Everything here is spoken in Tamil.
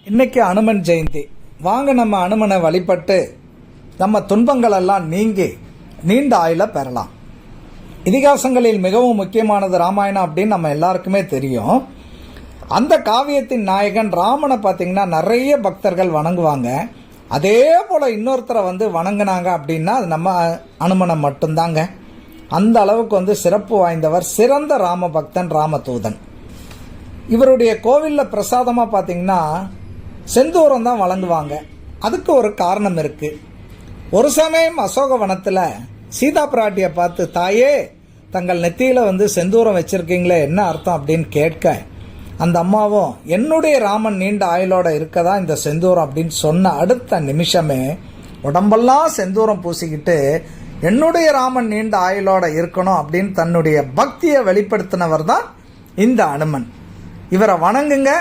இன்னைக்கு அனுமன் ஜெயந்தி. வாங்க நம்ம அனுமனை வழிபட்டு நம்ம துன்பங்கள் எல்லாம் நீங்கி நீண்ட ஆயுள பெறலாம். இதிகாசங்களில் மிகவும் முக்கியமானது ராமாயணம் அப்படின்னு நம்ம எல்லாருக்குமே தெரியும். அந்த காவியத்தின் நாயகன் ராமனை பார்த்தீங்கன்னா நிறைய பக்தர்கள் வணங்குவாங்க. அதே போல இன்னொருத்தரை வணங்கினாங்க அப்படின்னா அது நம்ம அனுமனை மட்டும்தாங்க. அந்த அளவுக்கு சிறப்பு வாய்ந்தவர், சிறந்த ராம பக்தன், ராமதூதன். இவருடைய கோவிலில் பிரசாதமாக பார்த்தீங்கன்னா செந்தூரம் தான் வழங்குவாங்க. அதுக்கு ஒரு காரணம் இருக்கு. ஒரு சமயம் அசோகவனத்தில் சீதா பிராட்டியை பார்த்து, தாயே தங்கள் நெத்தியில் செந்தூரம் வச்சிருக்கீங்களே, என்ன அர்த்தம் அப்படின்னு கேட்க, அந்த அம்மாவும் என்னுடைய ராமன் நீண்ட ஆயுளோட இருக்கதா இந்த செந்தூரம் அப்படின்னு சொன்ன அடுத்த நிமிஷமே உடம்பெல்லாம் செந்தூரம் பூசிக்கிட்டு என்னுடைய ராமன் நீண்ட ஆயுளோட இருக்கணும் அப்படின்னு தன்னுடைய பக்தியை வெளிப்படுத்தினவர் தான் இந்த அனுமன். இவரை வணங்குங்க,